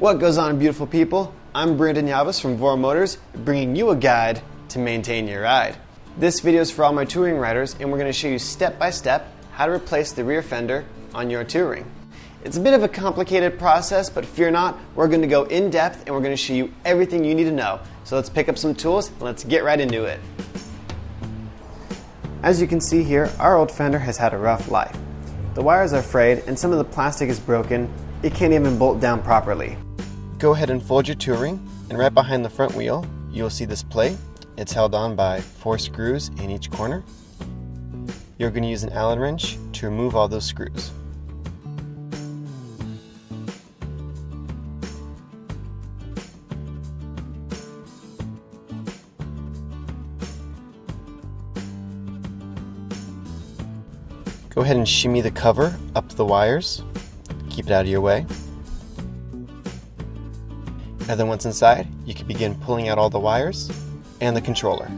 What goes on, beautiful people? I'm Brandon Yavas from Vora Motors, bringing you a guide to maintain your ride. This video is for all my touring riders, and we're going to show you step by step how to replace the rear fender on your touring. It's a bit of a complicated process, but fear not, we're going to go in depth and we're going to show you everything you need to know. So let's pick up some tools and let's get right into it. As you can see here, our old fender has had a rough life. The wires are frayed and some of the plastic is broken. It can't even bolt down properly. Go ahead and fold your touring, and right behind the front wheel you'll see this plate. It's held on by 4 screws in each corner. You're going to use an Allen wrench to remove all those screws. Go ahead and shimmy the cover up to the wires. Keep it out of your way. And then once inside, you can begin pulling out all the wires and the controller.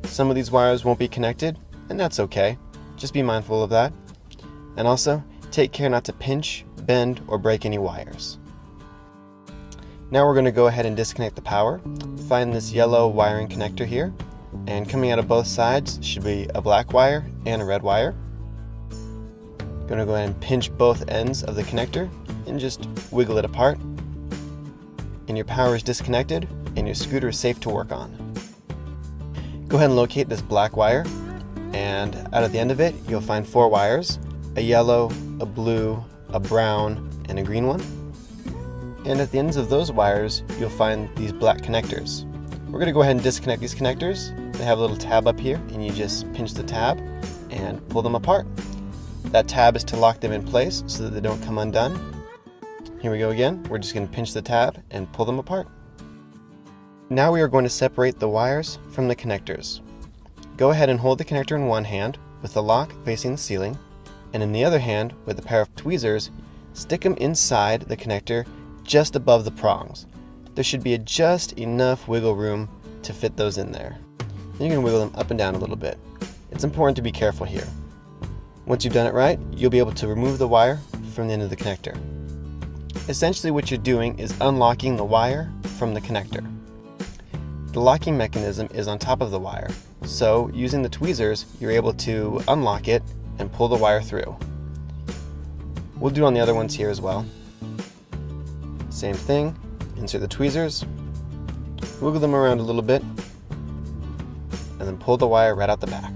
Some of these wires won't be connected, and that's okay. Just be mindful of that. And also, take care not to pinch, bend, or break any wires. Now we're going to go ahead and disconnect the power. Find this yellow wiring connector here, and coming out of both sides should be a black wire and a red wire. Going to go ahead and pinch both ends of the connector and just wiggle it apart. And your power is disconnected and your scooter is safe to work on. Go ahead and locate this black wire, and out at the end of it you'll find 4 wires, a yellow, a blue, a brown, and a green one. And at the ends of those wires you'll find these black connectors. We're going to go ahead and disconnect these connectors. They have a little tab up here, and you just pinch the tab and pull them apart. That tab is to lock them in place so that they don't come undone. Here we go again. We're just going to pinch the tab and pull them apart. Now we are going to separate the wires from the connectors. Go ahead and hold the connector in one hand with the lock facing the ceiling, and in the other hand with a pair of tweezers, stick them inside the connector just above the prongs. There should be just enough wiggle room to fit those in there. Then you can wiggle them up and down a little bit. It's important to be careful here. Once you've done it right, you'll be able to remove the wire from the end of the connector. Essentially what you're doing is unlocking the wire from the connector. The locking mechanism is on top of the wire, so using the tweezers you're able to unlock it and pull the wire through. We'll do it on the other ones here as well. Same thing, insert the tweezers, wiggle them around a little bit, and then pull the wire right out the back.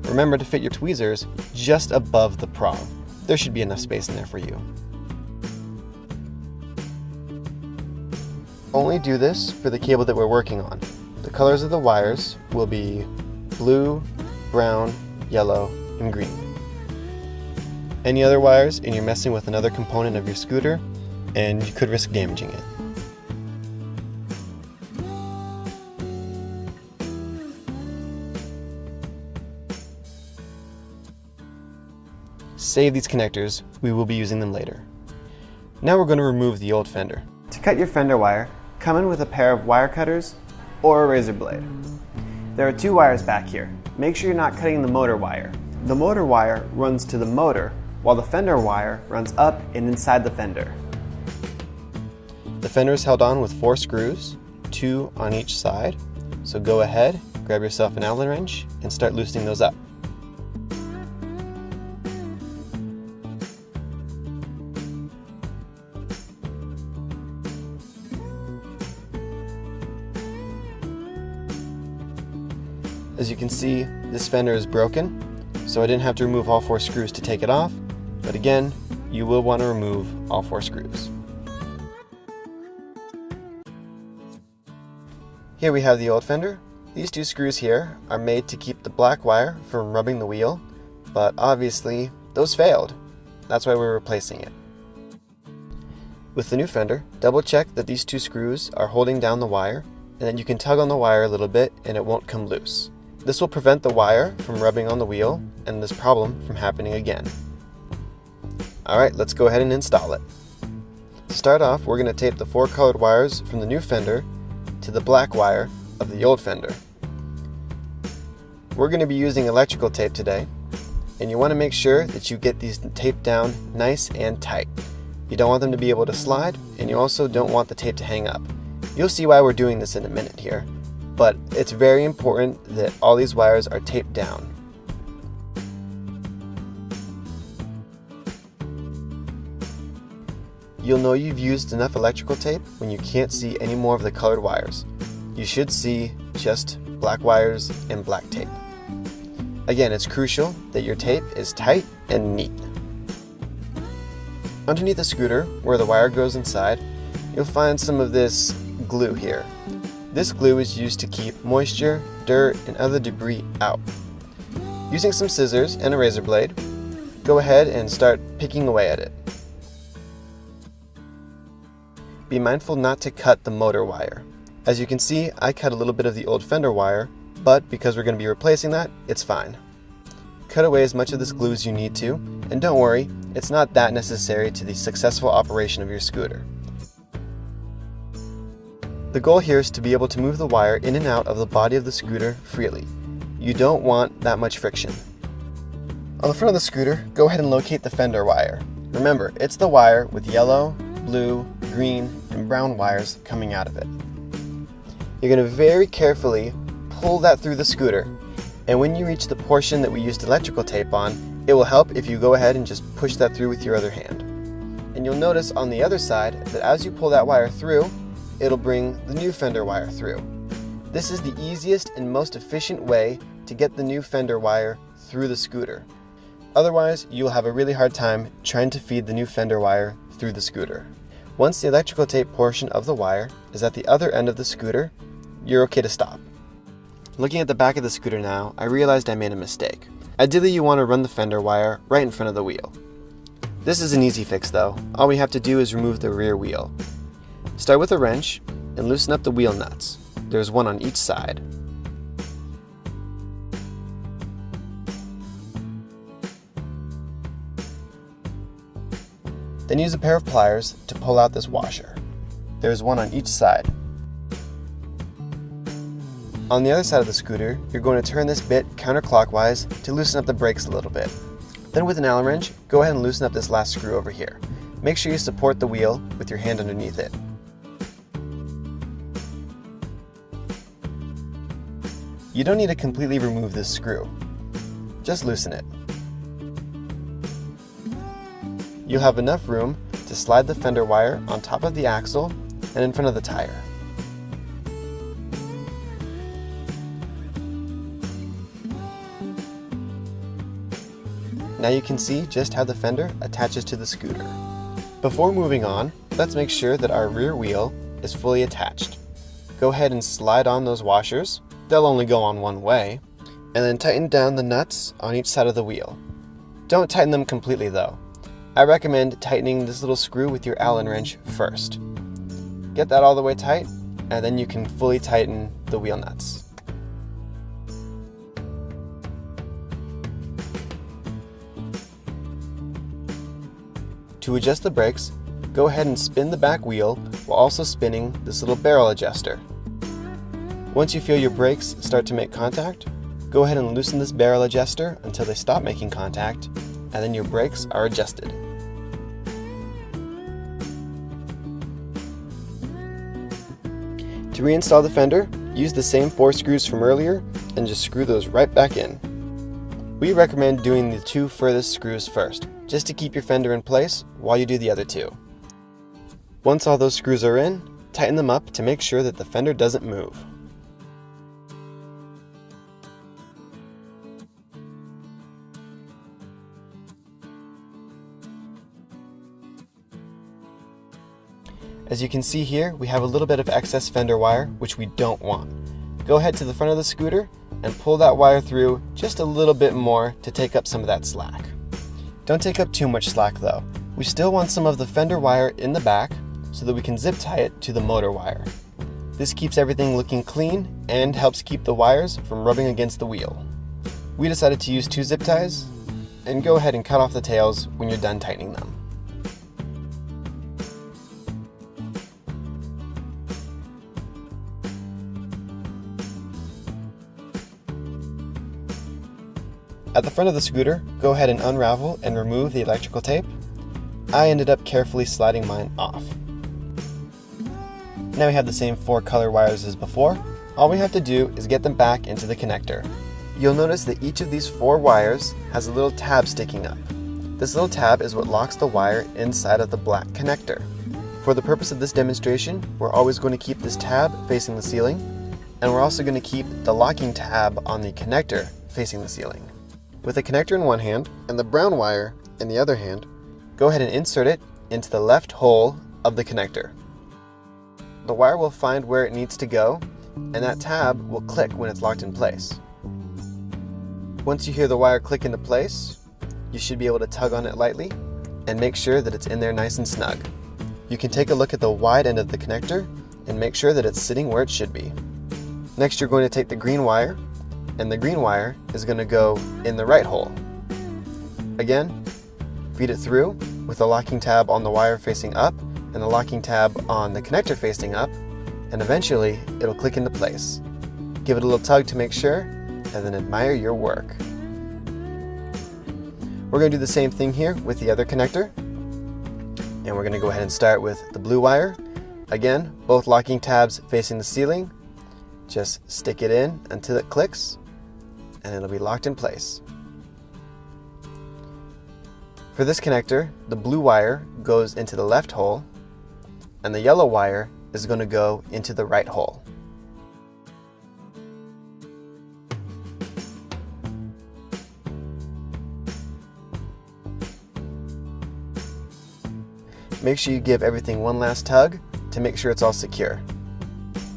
Remember to fit your tweezers just above the prong. There should be enough space in there for you. Only do this for the cable that we're working on. The colors of the wires will be blue, brown, yellow, and green. Any other wires and you're messing with another component of your scooter, and you could risk damaging it. Save these connectors, we will be using them later. Now we're going to remove the old fender. To cut your fender wire, come in with a pair of wire cutters or a razor blade. There are 2 wires back here. Make sure you're not cutting the motor wire. The motor wire runs to the motor, while the fender wire runs up and inside the fender. The fender is held on with 4 screws, 2 on each side. So go ahead, grab yourself an Allen wrench and start loosening those up. As you can see, this fender is broken, so I didn't have to remove all 4 screws to take it off, but again, you will want to remove all 4 screws. Here we have the old fender. These 2 screws here are made to keep the black wire from rubbing the wheel, but obviously those failed. That's why we're replacing it. With the new fender, double check that these 2 screws are holding down the wire, and then you can tug on the wire a little bit and it won't come loose. This will prevent the wire from rubbing on the wheel and this problem from happening again. Alright, let's go ahead and install it. To start off, we're going to tape the 4 colored wires from the new Fender to the black wire of the old Fender. We're going to be using electrical tape today, and you want to make sure that you get these taped down nice and tight. You don't want them to be able to slide, and you also don't want the tape to hang up. You'll see why we're doing this in a minute here, but it's very important that all these wires are taped down. You'll know you've used enough electrical tape when you can't see any more of the colored wires. You should see just black wires and black tape. Again, it's crucial that your tape is tight and neat. Underneath the scooter, where the wire goes inside, you'll find some of this glue here. This glue is used to keep moisture, dirt, and other debris out. Using some scissors and a razor blade, go ahead and start picking away at it. Be mindful not to cut the motor wire. As you can see, I cut a little bit of the old Fender wire, but because we're going to be replacing that, it's fine. Cut away as much of this glue as you need to, and don't worry, it's not that necessary to the successful operation of your scooter. The goal here is to be able to move the wire in and out of the body of the scooter freely. You don't want that much friction. On the front of the scooter, go ahead and locate the Fender wire. Remember, it's the wire with yellow, blue, green, and brown wires coming out of it. You're going to very carefully pull that through the scooter, and when you reach the portion that we used electrical tape on, it will help if you go ahead and just push that through with your other hand. And you'll notice on the other side that as you pull that wire through, it'll bring the new Fender wire through. This is the easiest and most efficient way to get the new Fender wire through the scooter. Otherwise, you'll have a really hard time trying to feed the new Fender wire through the scooter. Once the electrical tape portion of the wire is at the other end of the scooter, you're okay to stop. Looking at the back of the scooter now, I realized I made a mistake. Ideally, you want to run the Fender wire right in front of the wheel. This is an easy fix though. All we have to do is remove the rear wheel. Start with a wrench and loosen up the wheel nuts. There's one on each side. Then use a pair of pliers to pull out this washer. There's one on each side. On the other side of the scooter, you're going to turn this bit counterclockwise to loosen up the brakes a little bit. Then with an Allen wrench, go ahead and loosen up this last screw over here. Make sure you support the wheel with your hand underneath it. You don't need to completely remove this screw. Just loosen it. You'll have enough room to slide the Fender wire on top of the axle and in front of the tire. Now you can see just how the Fender attaches to the scooter. Before moving on, let's make sure that our rear wheel is fully attached. Go ahead and slide on those washers. They'll only go on one way. And then tighten down the nuts on each side of the wheel. Don't tighten them completely though. I recommend tightening this little screw with your Allen wrench first. Get that all the way tight, and then you can fully tighten the wheel nuts. To adjust the brakes, go ahead and spin the back wheel while also spinning this little barrel adjuster. Once you feel your brakes start to make contact, go ahead and loosen this barrel adjuster until they stop making contact, and then your brakes are adjusted. To reinstall the Fender, use the same 4 screws from earlier and just screw those right back in. We recommend doing the 2 furthest screws first, just to keep your Fender in place while you do the other 2. Once all those screws are in, tighten them up to make sure that the Fender doesn't move. As you can see here, we have a little bit of excess Fender wire, which we don't want. Go ahead to the front of the scooter and pull that wire through just a little bit more to take up some of that slack. Don't take up too much slack though. We still want some of the Fender wire in the back so that we can zip tie it to the motor wire. This keeps everything looking clean and helps keep the wires from rubbing against the wheel. We decided to use 2 zip ties, and go ahead and cut off the tails when you're done tightening them. At the front of the scooter, go ahead and unravel and remove the electrical tape. I ended up carefully sliding mine off. Now we have the same 4 color wires as before. All we have to do is get them back into the connector. You'll notice that each of these 4 wires has a little tab sticking up. This little tab is what locks the wire inside of the black connector. For the purpose of this demonstration, we're always going to keep this tab facing the ceiling, and we're also going to keep the locking tab on the connector facing the ceiling. With the connector in one hand and the brown wire in the other hand, go ahead and insert it into the left hole of the connector. The wire will find where it needs to go, and that tab will click when it's locked in place. Once you hear the wire click into place, you should be able to tug on it lightly and make sure that it's in there nice and snug. You can take a look at the wide end of the connector and make sure that it's sitting where it should be. Next, you're going to take the green wire, and the green wire is going to go in the right hole. Again, feed it through with the locking tab on the wire facing up and the locking tab on the connector facing up, and eventually it'll click into place. Give it a little tug to make sure, and then admire your work. We're going to do the same thing here with the other connector, and we're going to go ahead and start with the blue wire. Again, both locking tabs facing the ceiling. Just stick it in until it clicks, and it'll be locked in place. For this connector, the blue wire goes into the left hole, and the yellow wire is going to go into the right hole. Make sure you give everything one last tug to make sure it's all secure.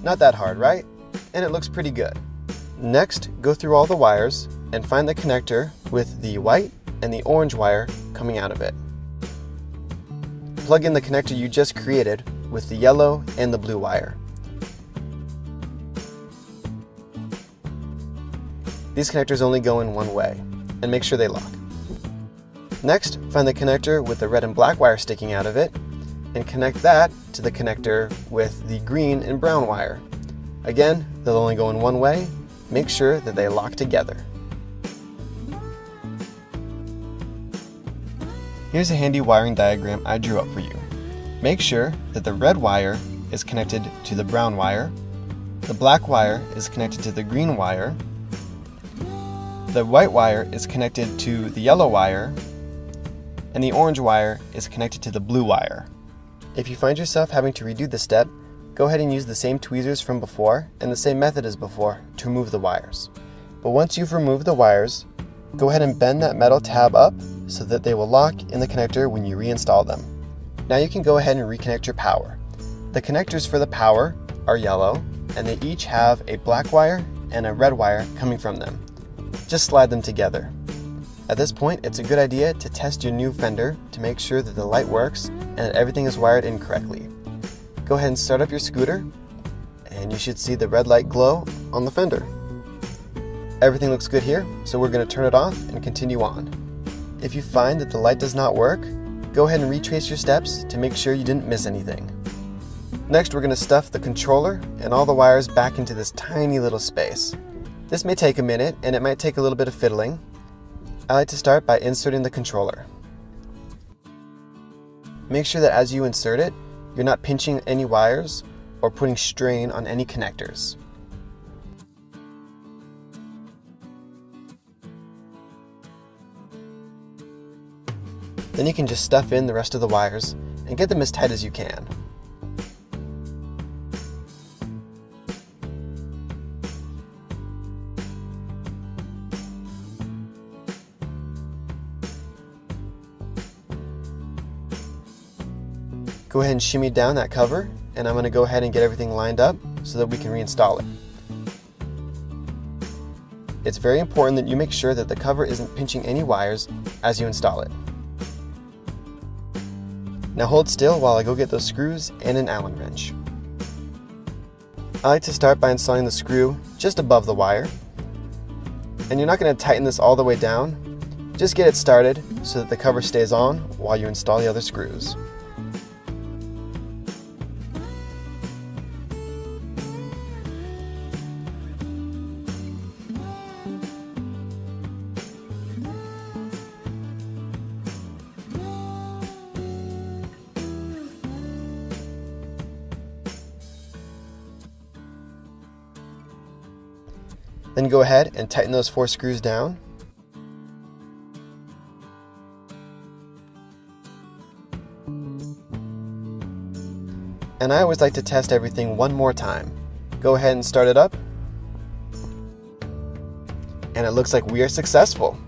Not that hard, right? And it looks pretty good. Next, go through all the wires and find the connector with the white and the orange wire coming out of it. Plug in the connector you just created with the yellow and the blue wire. These connectors only go in one way, and make sure they lock. Next, find the connector with the red and black wire sticking out of it, and connect that to the connector with the green and brown wire. Again, they'll only go in one way. Make sure that they lock together. Here's a handy wiring diagram I drew up for you. Make sure that the red wire is connected to the brown wire, the black wire is connected to the green wire, the white wire is connected to the yellow wire, and the orange wire is connected to the blue wire. If you find yourself having to redo this step, go ahead and use the same tweezers from before and the same method as before to remove the wires. But once you've removed the wires, go ahead and bend that metal tab up so that they will lock in the connector when you reinstall them. Now you can go ahead and reconnect your power. The connectors for the power are yellow, and they each have a black wire and a red wire coming from them. Just slide them together. At this point, it's a good idea to test your new Fender to make sure that the light works and that everything is wired in correctly. Go ahead and start up your scooter, and you should see the red light glow on the Fender. Everything looks good here, so we're going to turn it off and continue on. If you find that the light does not work, go ahead and retrace your steps to make sure you didn't miss anything. Next, we're going to stuff the controller and all the wires back into this tiny little space. This may take a minute, and it might take a little bit of fiddling. I like to start by inserting the controller. Make sure that as you insert it, you're not pinching any wires or putting strain on any connectors. Then you can just stuff in the rest of the wires and get them as tight as you can. Go ahead and shimmy down that cover, and I'm going to go ahead and get everything lined up so that we can reinstall it. It's very important that you make sure that the cover isn't pinching any wires as you install it. Now hold still while I go get those screws and an Allen wrench. I like to start by installing the screw just above the wire. And you're not going to tighten this all the way down. Just get it started so that the cover stays on while you install the other screws. Then go ahead and tighten those 4 screws down. And I always like to test everything one more time. Go ahead and start it up. And it looks like we are successful.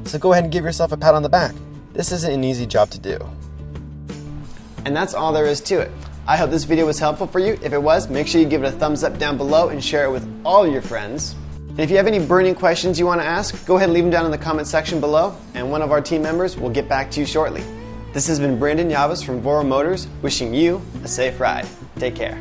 So go ahead and give yourself a pat on the back. This isn't an easy job to do. And that's all there is to it. I hope this video was helpful for you. If it was, make sure you give it a thumbs up down below and share it with all your friends. And if you have any burning questions you want to ask, go ahead and leave them down in the comment section below, and one of our team members will get back to you shortly. This has been Brandon Yavas from Voro Motors, wishing you a safe ride. Take care.